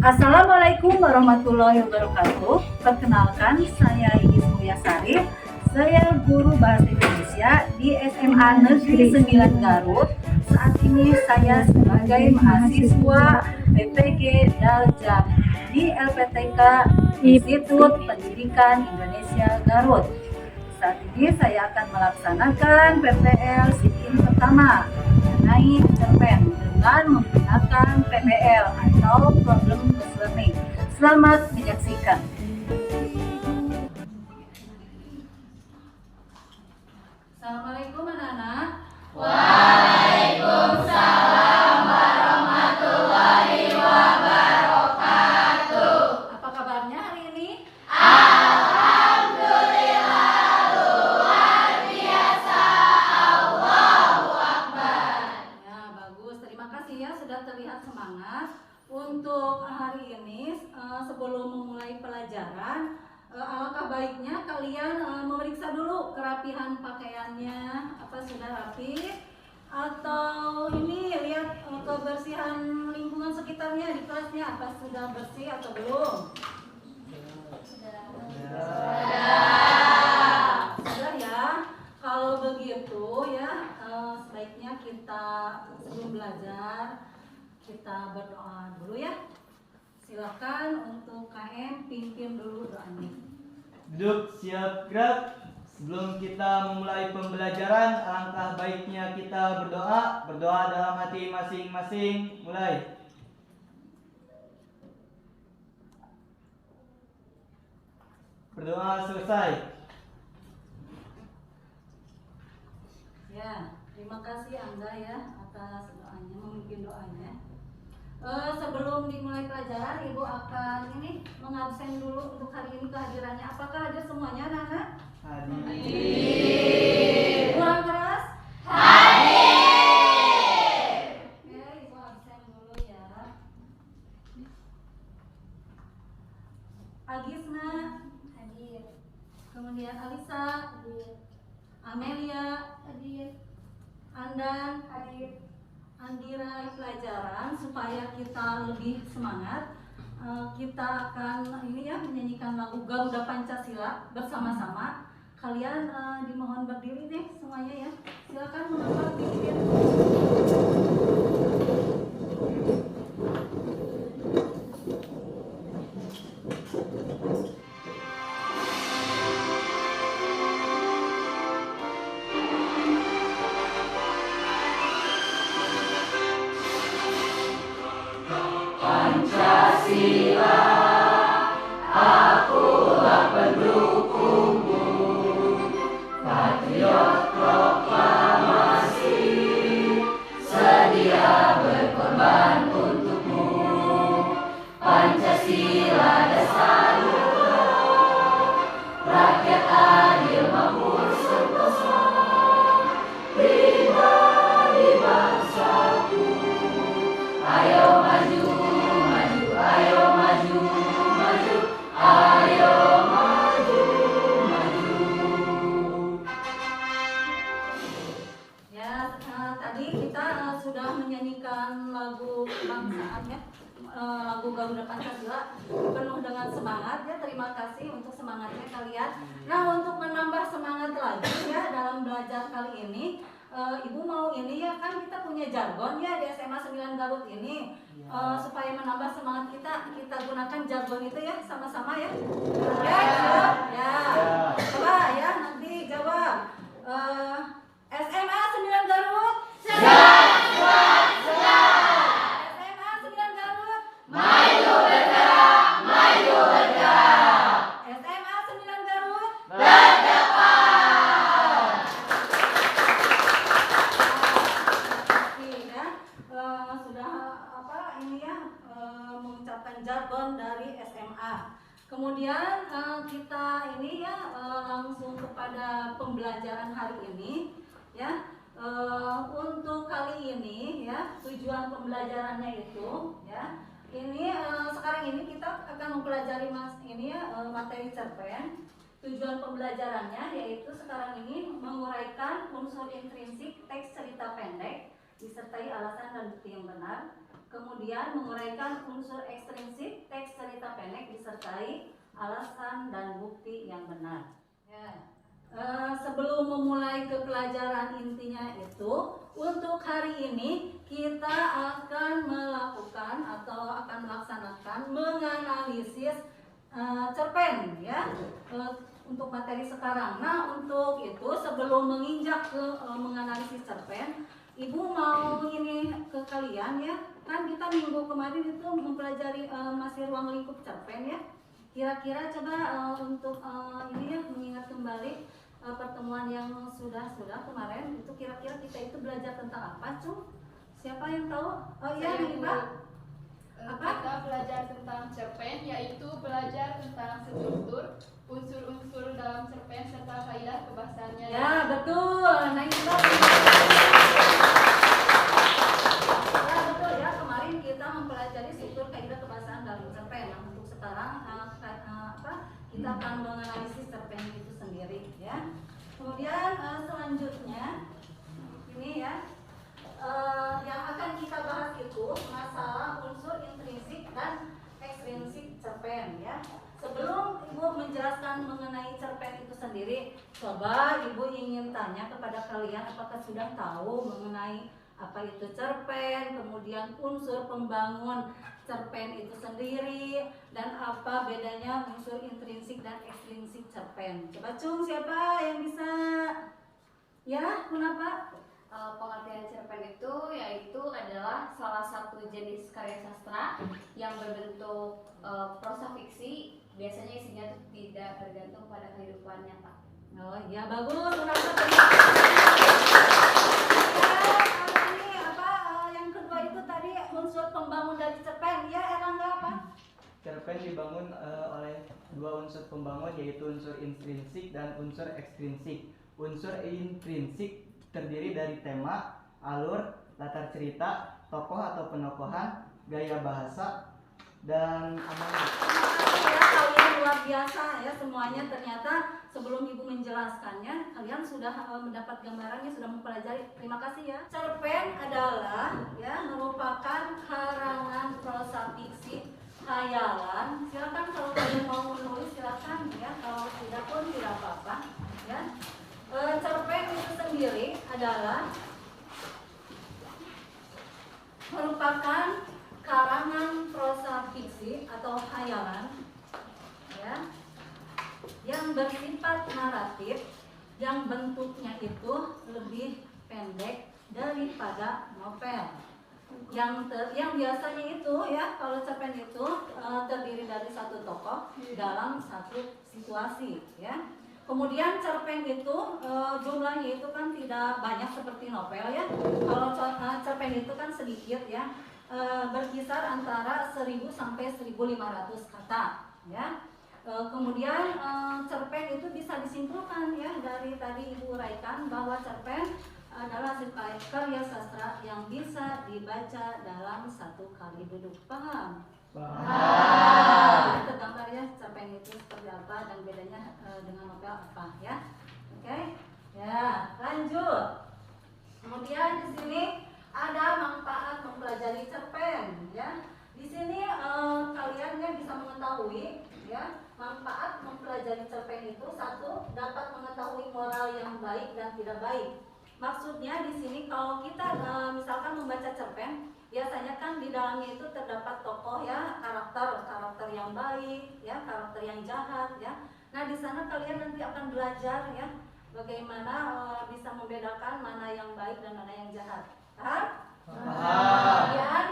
Assalamualaikum warahmatullahi wabarakatuh. Perkenalkan, saya Iis Mulyasari. Saya guru bahasa Indonesia di SMA Negeri 9 Garut. Saat ini saya sebagai mahasiswa PPG Daljak di LPTK Institut Pendidikan Indonesia Garut. Saat ini saya akan melaksanakan PPL SIKIN pertama mengenai cerpen dengan menggunakan PBL atau Problem Based Learning. Selamat menyaksikan. Assalamualaikum anak-anak. Waalaikumsalam warahmatullahi wabarakatuh. Apa kabarnya hari ini? Alhamdulillah, luar biasa. Allahu Akbar. Ya, bagus. Terima kasih ya sudah terlihat semangat. Untuk hari ini sebelum memulai pelajaran, alangkah baiknya kalian memeriksa dulu kerapihan pakaiannya, apa sudah rapi, atau ini lihat kebersihan lingkungan sekitarnya di kelasnya, apa sudah bersih atau belum? Sudah ya. Kalau begitu ya, sebaiknya kita sebelum belajar kita berdoa dulu ya. Silakan untuk KM pimpin dulu doanya. Duduk, siap, gerak. Sebelum kita memulai pembelajaran, alangkah baiknya kita berdoa. Berdoa dalam hati masing-masing. Mulai. Berdoa selesai. Ya, terima kasih Angga ya atas doanya, memimpin doanya. Sebelum dimulai pelajaran, Ibu akan mengabsen dulu untuk hari ini kehadirannya. Apakah hadir semuanya anak-anak? Hadir. Kurang keras? Hadir. Oke, Ibu absen dulu ya. Agisna hadir. Kemudian Alisa hadir. Amelia hadir. Andan hadir. Andira pelajaran supaya kita lebih semangat. Kita akan menyanyikan lagu Garuda Pancasila bersama-sama. Kalian dimohon berdiri deh semuanya ya. Silakan mengangkat bibir. Pancasila, akulah pendukungmu. Patriot proklamasi, sedia berkorban untukmu. Pancasila dasarmu, rakyat adil makmur sentosa, pribadi bangsaku. Ayo maju, maju, ayo maju, maju, ayo maju, maju. Ya, tadi kita sudah menyanyikan lagu kebangsaan ya, lagu Garuda Pancasila penuh dengan semangat ya. Terima kasih untuk semangatnya kalian. Nah, untuk menambah semangat lagi ya dalam belajar kali ini, Ibu mau ya kan kita punya jargon ya di SMA 9 Garut ini. Supaya menambah semangat kita gunakan jargon itu ya sama-sama ya. Ya, ya. Coba ya nanti jawab. SMA 9 Garut. Sehat, sehat. SMA 9 Garut. Maju bergerak, maju bergerak. SMA 9 Garut. Berdepan. Oke ya. Sudah mengucapkan jargon dari SMA. Kemudian kita langsung kepada pembelajaran hari ini ya. Untuk kali ini ya, tujuan pembelajarannya itu ya. Sekarang ini kita akan mempelajari materi cerpen. Tujuan pembelajarannya yaitu sekarang ini menguraikan unsur intrinsik teks cerita pendek disertai alasan dan bukti yang benar. Kemudian menguraikan unsur ekstrinsik teks cerita pendek disertai alasan dan bukti yang benar. Ya. Sebelum memulai ke pelajaran intinya itu, untuk hari ini kita akan melakukan atau akan melaksanakan menganalisis cerpen ya untuk materi sekarang. Nah, untuk itu sebelum menginjak ke menganalisis cerpen, Ibu mau ini ke kalian ya. Kan kita minggu kemarin itu mempelajari masih ruang lingkup cerpen ya. Kira-kira coba untuk ini ya mengingat kembali pertemuan yang sudah kemarin itu kira-kira kita itu belajar tentang apa, Cung? Siapa yang tahu? Oh iya, Mbak. Apa? Kita belajar tentang cerpen, yaitu belajar tentang struktur, unsur-unsur dalam cerpen serta kaidah kebahasaannya. Ya, betul. Nah, itu ya betul ya, kemarin kita mempelajari struktur kaidah kebahasaan dalam cerpen. Nah, untuk sekarang kita akan menganalisis cerpen itu sendiri ya. Kemudian selanjutnya ini ya yang akan kita bahas itu masalah unsur intrinsik dan ekstrinsik cerpen ya. Sebelum Ibu menjelaskan mengenai cerpen itu sendiri, coba Ibu ingin tanya kepada kalian apakah sudah tahu mengenai apa itu cerpen, kemudian unsur pembangun cerpen itu sendiri, dan apa bedanya unsur intrinsik dan ekstrinsik cerpen. Coba Cung, siapa yang bisa? Ya, kenapa? Pengertian cerpen itu yaitu adalah salah satu jenis karya sastra yang berbentuk prosa fiksi, biasanya isinya itu tidak bergantung pada kehidupan nyata. Oh iya, bagus. Kenapa? Ini apa yang kedua itu tadi unsur pembangun dari cerpen ya, Erlangga apa? Cerpen dibangun oleh dua unsur pembangun, yaitu unsur intrinsik dan unsur ekstrinsik. Unsur intrinsik terdiri dari tema, alur, latar cerita, tokoh atau penokohan, gaya bahasa, dan amanat. Ya, kalian luar biasa ya semuanya. Ternyata sebelum Ibu menjelaskannya, kalian sudah mendapat gambarannya, sudah mempelajari. Terima kasih ya. Cerpen adalah ya merupakan karangan prosa fiksi, khayalan. Silakan kalau kalian mau menulis silakan ya. Kalau tidak pun tidak apa-apa ya. Cerpen itu sendiri adalah merupakan karangan prosa fiksi atau khayalan ya, yang bersifat naratif, yang bentuknya itu lebih pendek daripada novel. Yang biasanya itu ya, kalau cerpen itu terdiri dari satu tokoh dalam satu situasi ya. Kemudian cerpen itu jumlahnya itu kan tidak banyak seperti novel ya. Kalau cerpen itu kan sedikit ya, berkisar antara 1000 sampai 1500 kata ya. Kemudian cerpen itu bisa disimpulkan ya dari tadi Ibu uraikan bahwa cerpen adalah hasil karya sastra yang bisa dibaca dalam satu kali duduk. Paham? Itu gambarnya cerpen itu seperti apa dan bedanya dengan novel apa ya. Oke. Ya, lanjut. Kemudian di sini ada manfaat mempelajari cerpen ya. Di sini kalian ya bisa mengetahui ya, manfaat mempelajari cerpen itu satu, dapat mengetahui moral yang baik dan tidak baik. Maksudnya di sini kalau kita misalkan membaca cerpen, biasanya kan di dalamnya itu terdapat tokoh ya, karakter yang baik ya, karakter yang jahat ya. Nah, di sana kalian nanti akan belajar ya bagaimana bisa membedakan mana yang baik dan mana yang jahat. Paham? Kemudian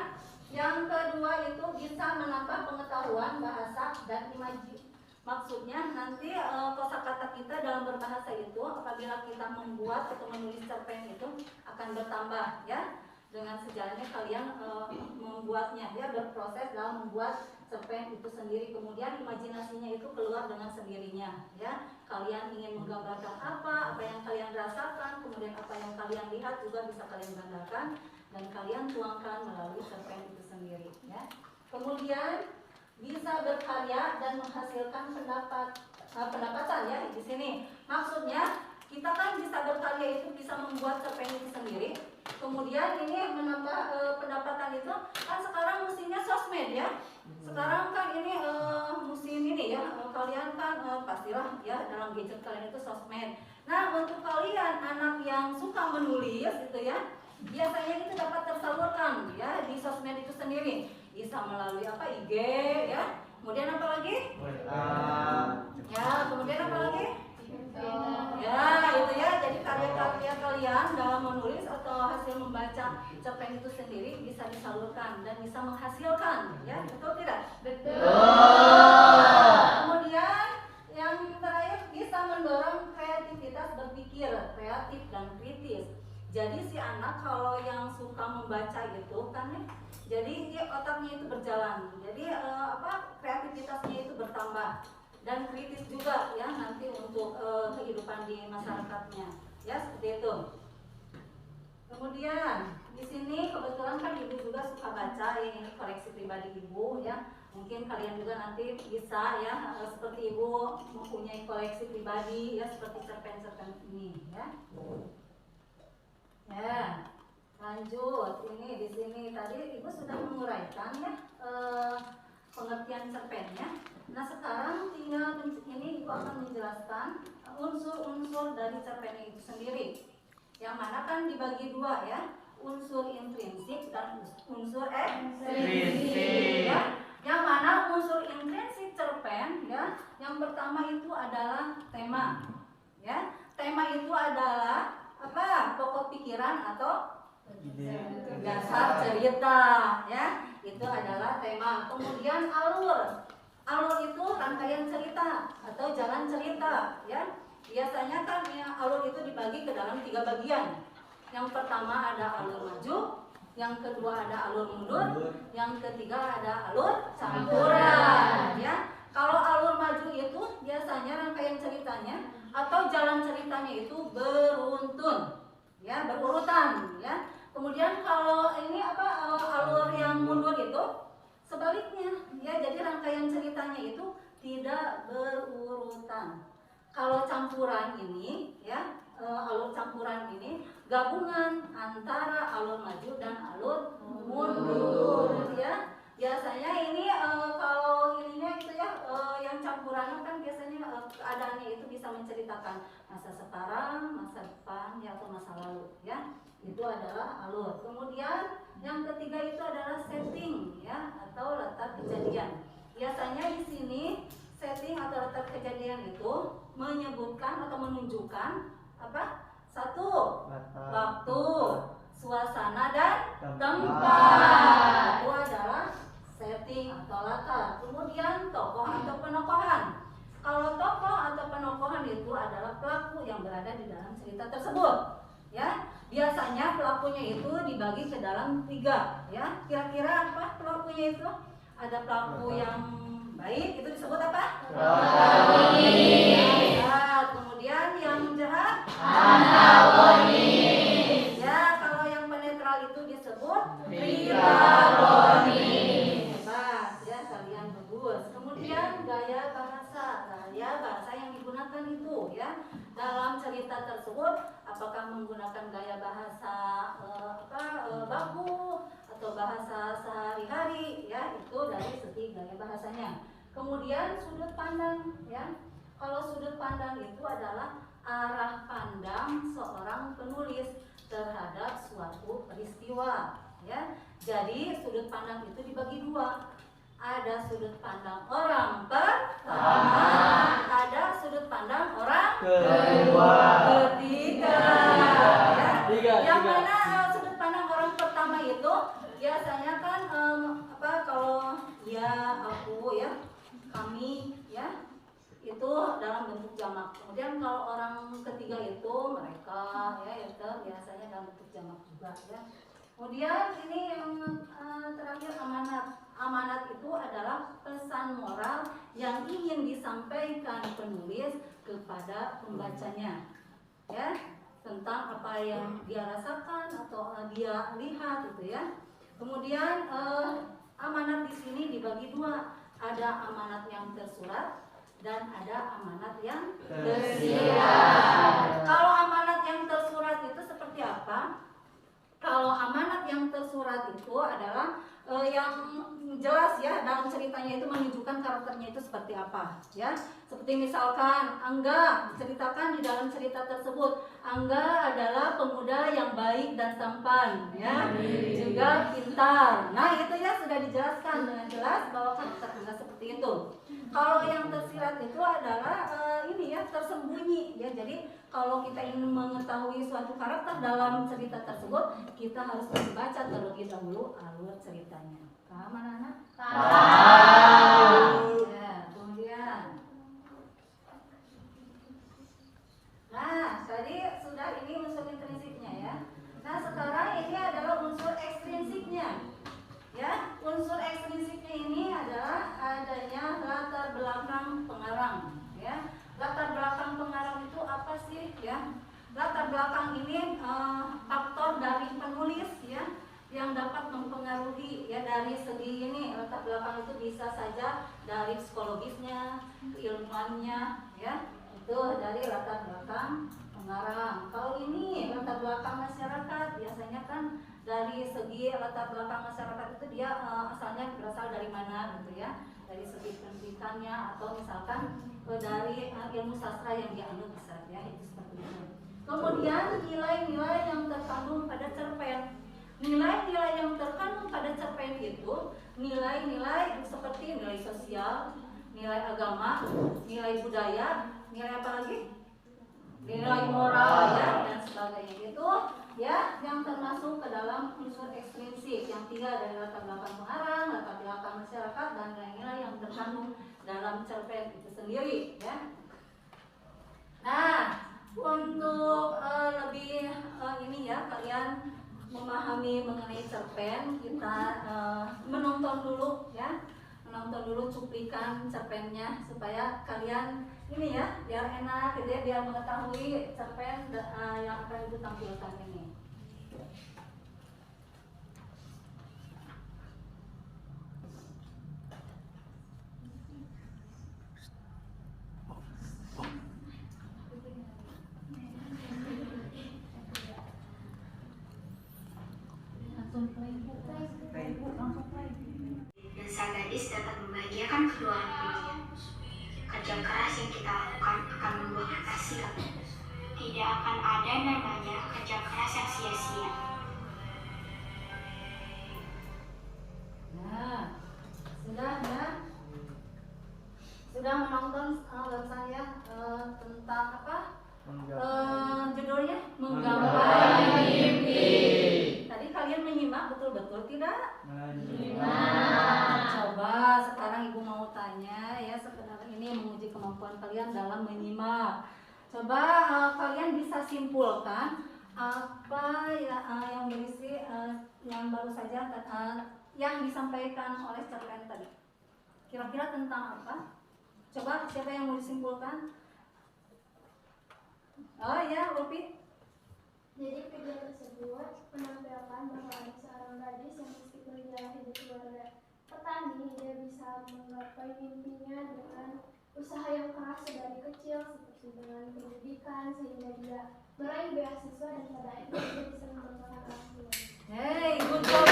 yang kedua itu bisa menambah pengetahuan bahasa dan imaji. Maksudnya nanti kosakata kita dalam berbahasa itu apabila kita membuat atau menulis cerpen itu akan bertambah ya. Dengan sejalannya kalian membuatnya ya, berproses dalam membuat cerpen itu sendiri. Kemudian imajinasinya itu keluar dengan sendirinya ya. Kalian ingin menggambarkan apa yang kalian rasakan, kemudian apa yang kalian lihat juga bisa kalian gambarkan dan kalian tuangkan melalui cerpen itu sendiri ya. Kemudian bisa berkarya dan menghasilkan pendapatan ya di sini. Maksudnya kita kan bisa berkarya itu bisa membuat cerpen itu sendiri. Kemudian ini menambah pendapatan itu kan sekarang musimnya sosmed ya. Sekarang kan ini musim ini ya, kalian kan pastilah ya dalam gadget kalian itu sosmed. Nah untuk kalian anak yang suka menulis gitu ya, biasanya itu dapat tersalurkan ya di sosmed itu sendiri. Bisa melalui apa IG ya. Kemudian apa lagi? Ya, kemudian apa lagi? Ya, itu ya. Jadi karya-karya kalian dalam menulis atau hasil membaca cerpen itu sendiri bisa disalurkan dan bisa menghasilkan, ya, betul tidak? Betul. Kemudian yang terakhir bisa mendorong kreativitas berpikir, kreatif dan kritis. Jadi si anak kalau yang suka membaca itu kan ya, jadi otaknya itu berjalan. Jadi kreativitasnya itu bertambah dan kritis juga ya nanti untuk kehidupan di masyarakatnya. Ya seperti itu. Kemudian di sini kebetulan kan ibu juga suka baca, ini koleksi pribadi ibu ya. Mungkin kalian juga nanti bisa ya seperti ibu mempunyai koleksi pribadi ya seperti cerpen-cerpen ini ya. Ya, lanjut. Ini di sini tadi ibu sudah menguraikan ya pengertian cerpennya. Nah sekarang tinggal ini ibu akan menjelaskan unsur-unsur dari cerpennya itu sendiri. Yang mana kan dibagi dua ya, unsur intrinsik dan unsur ekstrinsik. Ya. Yang mana unsur intrinsik cerpen ya, yang pertama itu adalah tema. Ya, tema itu adalah apa? Pokok pikiran atau dasar cerita ya, itu adalah tema. Kemudian alur itu rangkaian cerita atau jalan cerita ya. Biasanya kan ya, alur itu dibagi ke dalam 3 bagian. Yang pertama ada alur maju, yang kedua ada alur mundur, yang ketiga ada alur campuran ya. Kalau alur maju itu biasanya rangkaian ceritanya atau jalan ceritanya itu beruntun ya, berurutan ya. Kemudian kalau ini alur yang mundur itu sebaliknya ya, jadi rangkaian ceritanya itu tidak berurutan. Kalau campuran ini ya, alur campuran ini gabungan antara alur maju dan alur mundur ya. Biasanya ini kalau ininya itu ya, yang campurannya kan biasanya keadaannya itu bisa menceritakan masa sekarang, masa depan ya, atau masa lalu ya. Itu adalah alur. Kemudian yang ketiga itu adalah setting ya, atau letak kejadian. Biasanya di sini setting atau letak kejadian itu menyebutkan atau menunjukkan apa? Satu, waktu, suasana dan tempat. Itu adalah setting atau latar. Kemudian tokoh atau penokohan. Kalau tokoh atau penokohan itu adalah pelaku yang berada di dalam cerita tersebut. Ya, biasanya pelakunya itu dibagi ke dalam 3 ya. Kira-kira apa pelakunya itu? Ada pelaku yang baik, itu disebut apa? Protagonis. Ya, kemudian yang jahat? Antagonis. Ya, kalau yang penetral itu disebut protagonis. Hebat, ya kalian bagus. Kemudian gaya bahasa yang digunakan itu ya dalam cerita tersebut, apakah menggunakan gaya bahasa baku atau bahasa sehari-hari ya, itu dari segi gaya bahasanya. Kemudian sudut pandang ya. Kalau sudut pandang itu adalah arah pandang seorang penulis terhadap suatu peristiwa ya. Jadi sudut pandang itu dibagi 2. Ada sudut pandang orang pertama, ada sudut pandang orang ketiga ya. Yang mana sudut pandang orang pertama itu biasanya kan kalau ya, aku ya, kami ya, itu dalam bentuk jamak. Kemudian kalau orang ketiga itu mereka ya, itu biasanya dalam bentuk jamak juga ya. Kemudian ini yang terakhir amanat. Amanat itu adalah pesan moral yang ingin disampaikan penulis kepada pembacanya ya, tentang apa yang dia rasakan atau dia lihat gitu ya. Kemudian amanat di sini dibagi 2. Ada amanat yang tersurat dan ada amanat yang tersirat. yang jelas ya dalam ceritanya itu menunjukkan karakternya itu seperti apa ya. Seperti misalkan Angga diceritakan di dalam cerita tersebut, Angga adalah pemuda yang baik dan tampan ya, juga pintar. Nah itu ya sudah dijelaskan dengan jelas bahwa karakter Angga seperti itu. Kalau yang tersirat itu adalah ini ya, tersembunyi ya. Jadi kalau kita ingin mengetahui suatu karakter dalam cerita tersebut, kita harus membaca terlebih dahulu alur ceritanya. Paham anak-anak? Paham. Ya, kemudian. Nah, tadi sudah ini unsur intrinsiknya ya. Nah, sekarang ini adalah unsur ekstrinsiknya. Ya, unsur ekstrinsiknya ini adalah adanya latar belakang pengarang. Ya, latar belakang pengarang itu apa sih? Ya, latar belakang ini faktor dari penulis ya, yang dapat mempengaruhi ya dari segi ini. Latar belakang itu bisa saja dari psikologisnya, keilmuannya, ya itu dari latar belakang pengarang. Kalau ini latar belakang masyarakat, biasanya kan dari segi latar belakang masyarakat itu dia asalnya berasal dari mana gitu ya, dari segi pendidikannya atau misalkan dari ilmu sastra yang dianut bisa ya, itu seperti itu. Kemudian nilai-nilai yang terkandung pada cerpen. Nilai-nilai yang terkandung pada cerpen itu nilai-nilai seperti nilai sosial, nilai agama, nilai budaya, nilai apa lagi? Nilai moral ya dan sebagainya itu ya yang termasuk ke dalam unsur ekstrinsik yang tiga dari latar belakang pengarang, latar belakang masyarakat dan nilai-nilai yang terkandung dalam cerpen itu sendiri ya. Nah, untuk lebih ini ya kalian memahami mengenai cerpen, kita menonton dulu ya, menonton dulu cuplikan cerpennya supaya kalian ini ya biar enak gitu ya, biar mengetahui cerpen yang akan ibu tampilkan ini. Dan sang gadis dapat membahagiakan kedua orang tuanya. Kerja keras yang kita lakukan akan membuahkan hasil. Tidak akan ada namanya kerja keras yang sia-sia. Nah, sudah ya, sudah menonton barusan ya tentang apa? Judulnya Menggapai Mimpi. Tadi kalian menyimak betul-betul tidak? Nah, coba sekarang ibu mau tanya ya, sebenarnya ini menguji kemampuan kalian dalam menyimak. Coba kalian bisa simpulkan apa ya yang berisi yang baru saja yang disampaikan oleh cerpen tadi. Kira-kira tentang apa? Coba siapa yang mau disimpulkan? Oh ya, Ulfi. Jadi video tersebut menampilkan bahwa ada seorang gadis yang meskipun dia hidup keluarga petani, dia bisa menggapai mimpinya dengan usaha yang keras dari kecil, seperti dengan pendidikan, sehingga dia meraih beasiswa dan pada akhirnya dia bisa membanggakan orang tua. Hey, good job.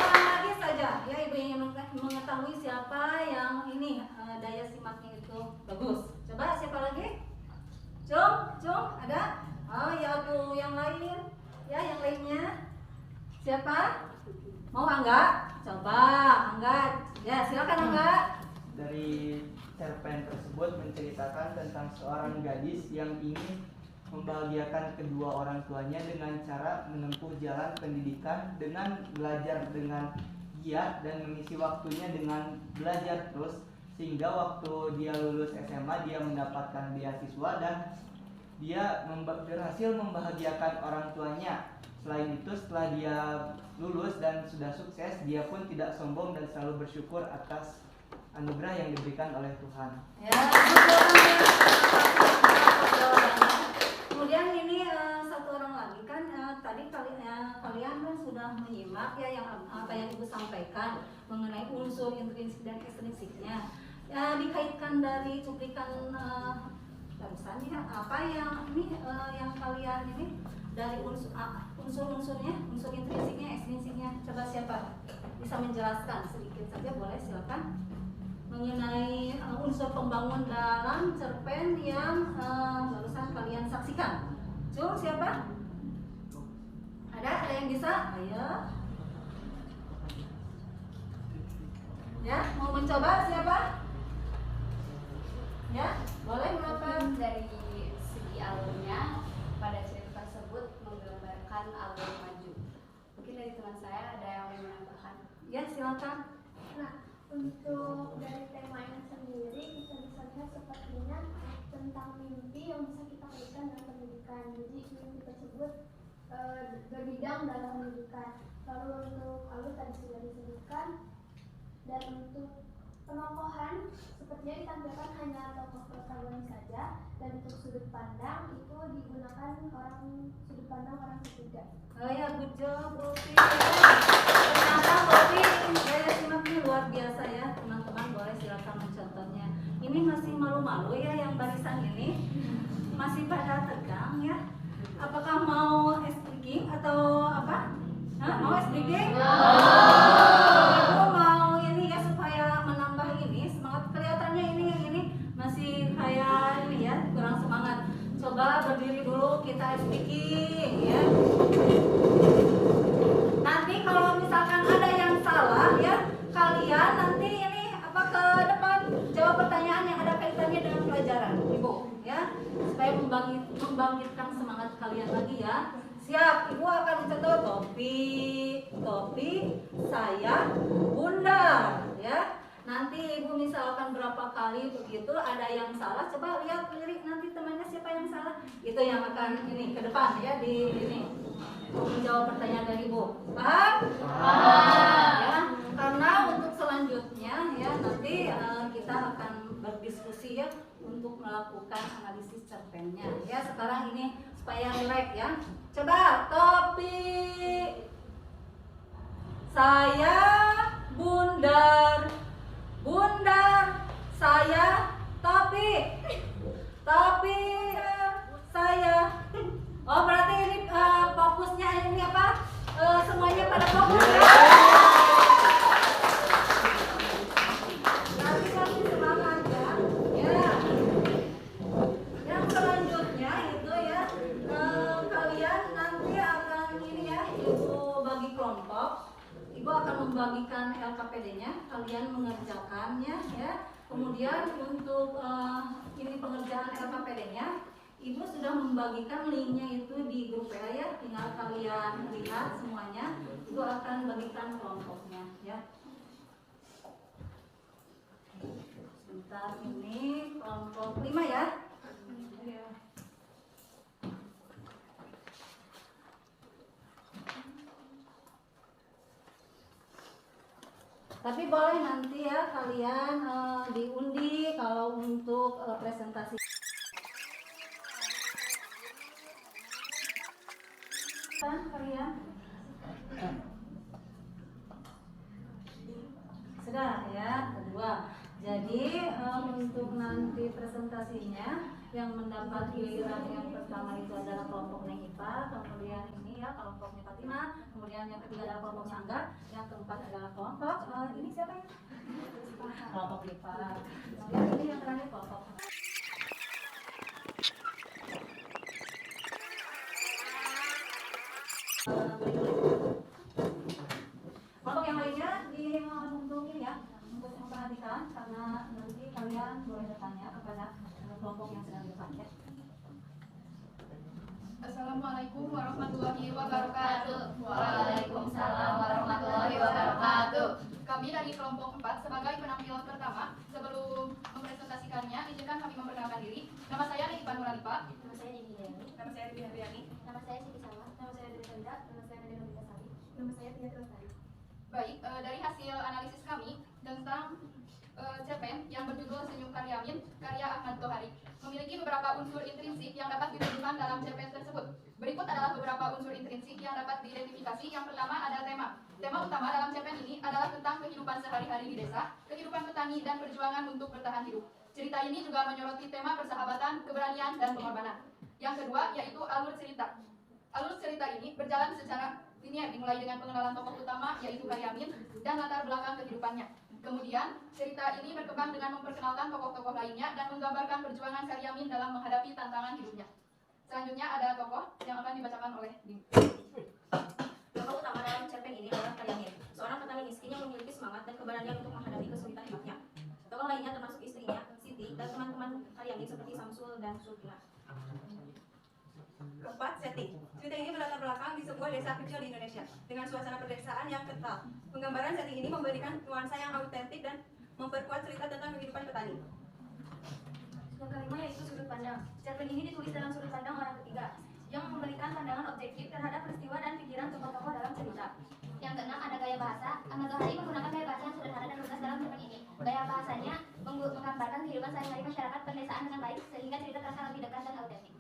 Lagi saja ya, ibu ingin mengetahui siapa yang ini daya simaknya itu bagus. Coba siapa lagi? Cung, ada? Oh ya tuh yang lain, ya yang lainnya. Siapa? Mau Angga? Coba Angga, ya silakan Angga. Dari cerpen tersebut menceritakan tentang seorang gadis yang ingin membahagiakan kedua orang tuanya dengan cara menempuh jalan pendidikan dengan belajar dengan giat dan mengisi waktunya dengan belajar terus, sehingga waktu dia lulus SMA dia mendapatkan beasiswa dan dia berhasil membahagiakan orang tuanya. Selain itu, setelah dia lulus dan sudah sukses, dia pun tidak sombong dan selalu bersyukur atas anugerah yang diberikan oleh Tuhan. Ya, kemudian ini satu orang lagi kan tadi kalian kan sudah menyimak ya yang apa yang ibu sampaikan mengenai unsur intrinsik dan ekstrinsiknya. Ya, dikaitkan dari cuplikan barusannya apa yang ini yang kalian ini dari unsur-unsurnya, unsur intrinsiknya, ekstrinsiknya. Coba siapa bisa menjelaskan sedikit saja, boleh silakan, mengenai unsur pembangun dalam cerpen yang barusan kalian saksikan. Coba siapa? Ada yang bisa? Ayo. Ya, mau mencoba siapa? Ya, boleh melakukan. Dari segi alurnya, pada cerita tersebut menggambarkan alur maju. Mungkin dari teman saya ada yang mau menambahkan. Ya, silakan. Nah, untuk dari tema yang sendiri kita bisa lihat sepertinya tentang mimpi yang bisa kita kaitkan dengan pendidikan. Jadi mimpi tersebut berbidang dalam pendidikan. Lalu untuk alur tadi sudah disebutkan, dan untuk penokohan sepertinya ditampilkan hanya tokoh protagonis saja, dan untuk sudut pandang itu digunakan sudut pandang orang ketiga. Oh ya, good job, Bopi. Ternyata Bopi daya simaknya luar biasa ya, teman-teman. Boleh silakan mencontohnya. Ini masih malu-malu ya yang barisan ini, masih pada tegang ya. Apakah mau speaking atau apa? Hah? Mau speaking? Aku mau ini ya supaya menambah ini semangat. Kelihatannya ini yang ini masih kayak ini ya, kurang semangat. Coba berdiri dulu, kita speaking ya. Nanti kalau misalkan ada yang salah ya, kalian nanti ini apa ke depan jawab pertanyaan yang ada kaitannya dengan pelajaran, Ibu ya, supaya membangkitkan semangat kalian lagi ya. Siap, Ibu akan mencontoh topi saya bundar ya. Nanti Ibu misalkan berapa kali begitu ada yang salah, coba lihat lirik nanti temannya siapa yang salah, itu yang akan ini ke depan ya, di ini menjawab pertanyaan dari Ibu. Paham? Ya, karena untuk selanjutnya ya nanti kita akan berdiskusi ya untuk melakukan analisis cerpennya ya. Sekarang ini supaya relax ya. Coba topi saya bundar, bundar saya topi, topi saya. Oh berarti ini fokusnya ini apa? Semuanya pada fokus ya. Nanti kasih semangat ya. Ya. Yang selanjutnya itu ya kalian nanti akan ini ya, Ibu bagi kelompok. Ibu akan membagikan LKPD-nya, kalian mengerjakannya ya. Kemudian untuk ini pengerjaan LKPD-nya, Ibu sudah membagikan linknya itu di grup WA ya, tinggal kalian lihat semuanya. Ibu akan bagikan kelompoknya ya. Sebentar, ini kelompok 5 ya. Tapi boleh nanti ya kalian diundi kalau untuk presentasi. Kalian sudah ya, kedua. Jadi untuk nanti presentasinya yang mendapat giliran yang pertama itu adalah kelompok IPA, kemudian ini ya kelompoknya Fatima, kemudian yang ketiga adalah kelompoknya Angga, yang keempat adalah kelompok ini siapa ya? Kelompok IPA. Kemudian ini yang terakhir kelompok. Kelompok yang lainnya untuk ini ya, untuk memperhatikan karena nanti kalian boleh bertanya kepada kelompok yang sedang depan ya. Assalamualaikum warahmatullahi wabarakatuh. Waalaikumsalam warahmatullahi wabarakatuh. Kami dari kelompok 4 sebagai penampilan pertama, sebelum mempresentasikannya, izinkan kami memperkenalkan diri. Nama saya Nedipa Nuralipa. Nama saya Dini Dewi. Nama saya Dini Hadriani. Nama saya Siti Salma. Nama saya Dini Sandra. Nama saya Nadine Nobita Sari. Nama saya Tia Terlestari. Baik, dari hasil analisis kami tentang cerpen yang berjudul Senyum Karyamin, karya Ahmad Tohari, memiliki beberapa unsur intrinsik yang dapat ditemukan dalam cerpen tersebut. Berikut adalah beberapa unsur intrinsik yang dapat diidentifikasi. Yang pertama ada tema. Tema utama dalam cerpen ini adalah tentang kehidupan sehari-hari di desa, kehidupan petani, dan perjuangan untuk bertahan hidup. Cerita ini juga menyoroti tema persahabatan, keberanian, dan pengorbanan. Yang kedua yaitu alur cerita. Alur cerita ini berjalan secara linear dimulai dengan pengenalan tokoh utama yaitu Karyamin dan latar belakang kehidupannya. Kemudian cerita ini berkembang dengan memperkenalkan tokoh-tokoh lainnya dan menggambarkan perjuangan Karyamin dalam menghadapi tantangan hidupnya. Selanjutnya ada tokoh yang akan dibacakan oleh Dim. Tokoh utama dalam cerpen ini adalah Karyamin, seorang petani miskin yang memiliki semangat dan keberanian untuk menghadapi kesulitan hidupnya. Tokoh lainnya termasuk istrinya, Siti, dan teman-teman Karyamin seperti Samsul dan Sulkina. Keempat, setting. Cerita ini berlatar belakang di sebuah desa kecil di Indonesia dengan suasana pedesaan yang kental. Penggambaran setting ini memberikan nuansa yang autentik dan memperkuat cerita tentang kehidupan petani. Yang kelima yaitu sudut pandang. Cerpen ini ditulis dalam sudut pandang orang ketiga yang memberikan pandangan objektif terhadap peristiwa dan pikiran tokoh-tokoh dalam cerita. Yang keenam ada gaya bahasa. Ahmad Tohari menggunakan gaya bahasa yang sederhana dan lugas dalam cerpen ini. Gaya bahasanya menggambarkan kehidupan sehari-hari masyarakat pedesaan dengan baik sehingga cerita terasa lebih dekat dan autentik.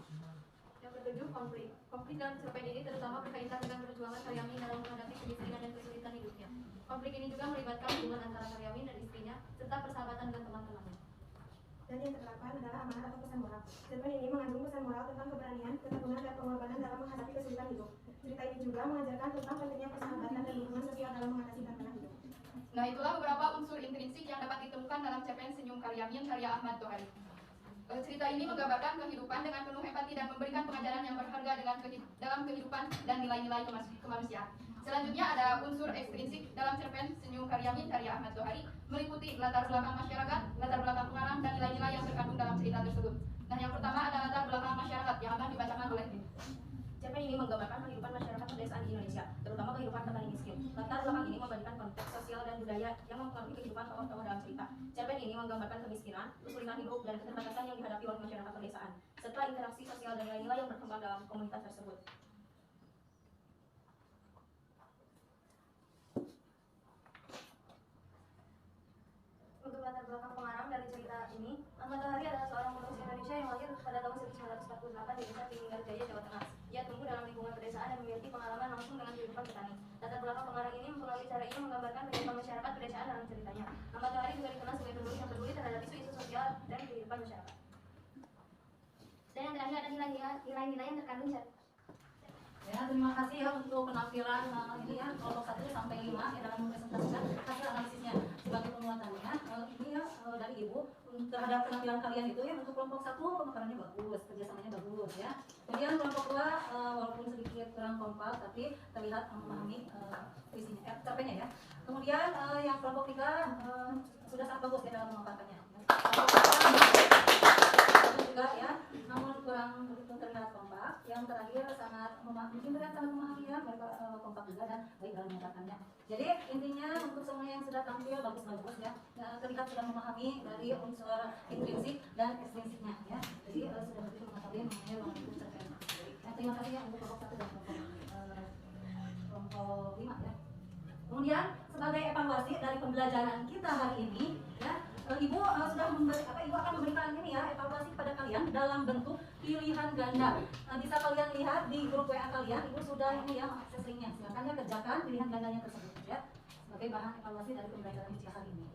Yang ketujuh, konflik. Konflik dalam cerpen ini terutama berkaitan dengan perjuangan Karyamin dalam menghadapi kemiskinan dan kesulitan hidupnya. Konflik ini juga melibatkan hubungan antara Karyamin dan istrinya serta persahabatan dengan teman-temannya. Dan yang kedelapan adalah amanat atau pesan moral. Cerpen ini mengandung pesan moral tentang keberanian, ketekunan, dan pengorbanan dalam menghadapi kesulitan hidup. Cerita ini juga mengajarkan tentang pentingnya persahabatan dan hubungan sosial dalam mengatasi tantangan hidup. Nah, itulah beberapa unsur intrinsik yang dapat ditemukan dalam cerpen Senyum Karyamin karya Ahmad Tohari. Cerita ini menggambarkan kehidupan dengan penuh empati dan memberikan pengajaran yang berharga dalam kehidupan dan nilai-nilai kemanusiaan. Selanjutnya ada unsur ekstrinsik dalam cerpen Senyum Karyamin karya Ahmad Tohari, meliputi latar belakang masyarakat, latar belakang pengarang, dan nilai-nilai yang terkandung dalam cerita tersebut. Nah, yang pertama ada latar belakang masyarakat yang akan dibacakan oleh Dim. Cerpen ini menggambarkan kehidupan masyarakat pedesaan di Indonesia, terutama kehidupan petani miskin. Latar belakang ini memberikan konteks sosial dan budaya yang mempengaruhi kehidupan tokoh-tokoh dalam cerita. Cerpen ini menggambarkan kemiskinan, kesulitan hidup, dan keterbatasan yang dihadapi oleh masyarakat pedesaan, serta interaksi sosial dan nilai-nilai yang berkembang dalam komunitas tersebut. Untuk latar belakang pengarang dari cerita ini, Ahmad Tohari adalah seorang penulis Indonesia yang lahir pada tahun 1948 di desa Tinggarjaya, Jawa Tengah. Ia tumbuh dalam lingkungan pedesaan dan memiliki pengalaman langsung dengan kehidupan petani. Latar belakang pengarang ini mempengaruhi cara ia menggambarkan kehidupan masyarakat pedesaan dalam ceritanya. Ahmad Tohari juga dikenal sebagai penulis yang peduli terhadap isu-isu sosial dan kehidupan masyarakat. Dan yang terakhir ada nilai-nilai yang terkandung Ya, terima kasih ya untuk penampilan ini ya kelompok 1 sampai 5 ya dalam mempresentasikan hasil analisisnya sebagai penguatannya. Ini ya dari Ibu terhadap penampilan kalian itu ya untuk kelompok 1 pemekarannya bagus, kerjasamanya bagus ya. Kemudian kelompok 2 walaupun sedikit kurang kompak tapi terlihat memahami isinya, cerpennya ya. Kemudian yang kelompok 3 sudah sangat bagus ya dalam memaparkannya. Juga ya, namun kurang begitu terlihat kompak. Yang terakhir sangat memahami ya, mereka kompak juga dan baik dalam mengatakannya. Jadi intinya untuk semua yang sudah tampil bagus-bagus ya, terlihat sudah memahami dari unsur intrinsik dan ekstrinsiknya ya. Jadi sudah begitu mengetahui mengenai itu cerpen. Terima kasih ya untuk kelompok 1 dan kelompok 5 ya. Kemudian sebagai evaluasi dari pembelajaran kita hari ini ya, Ibu sudah Ibu akan memberikan ini ya evaluasi kepada kalian dalam bentuk pilihan ganda. Bisa kalian lihat di grup WA kalian, Ibu sudah ini ya mengakses linknya. Silakan ya kerjakan pilihan gandanya tersebut ya sebagai bahan evaluasi dari pembelajaran kita hari ini.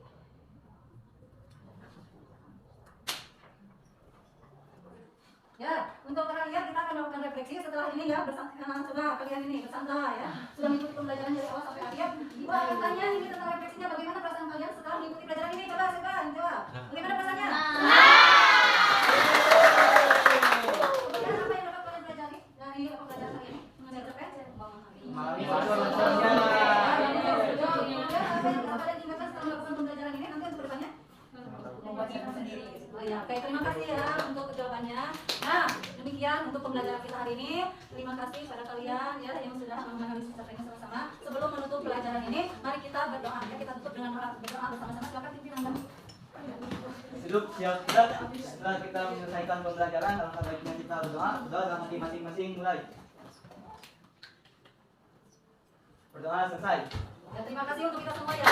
Ya, untuk terakhir kita akan melakukan refleksi setelah ini ya sudah kalian ini bersantai ya, sudah mengikuti pembelajaran dari awal sampai akhir. Ibu akan tanya ini tentang refleksinya bagaimana perasaan kalian setelah mengikuti pelajaran ini. Coba bagaimana perasaannya? Kemudian apa yang dapat kalian pelajari dari pembelajaran hari ini mengenai cerpen? Memahami Kemudian apa yang bisa kalian tinggalkan setelah melakukan pembelajaran ini nanti untuk kedepannya? Membuatnya sendiri. Oh ya, oke, terima kasih ya untuk jawabannya. Nah, demikian untuk pembelajaran kita hari ini. Terima kasih pada kalian ya yang sudah menganalisis cerpennya sama-sama. Sebelum menutup pelajaran ini, mari kita berdoa ya. Kita tutup dengan berdoa bersama-sama. Silakan pimpin Anda. Hidup siap tidak. Setelah kita menyelesaikan pembelajaran, alangkah baiknya kita berdoa. Berdoa dalam hati masing-masing mulai. Berdoa selesai. Ya, terima kasih untuk kita semua ya.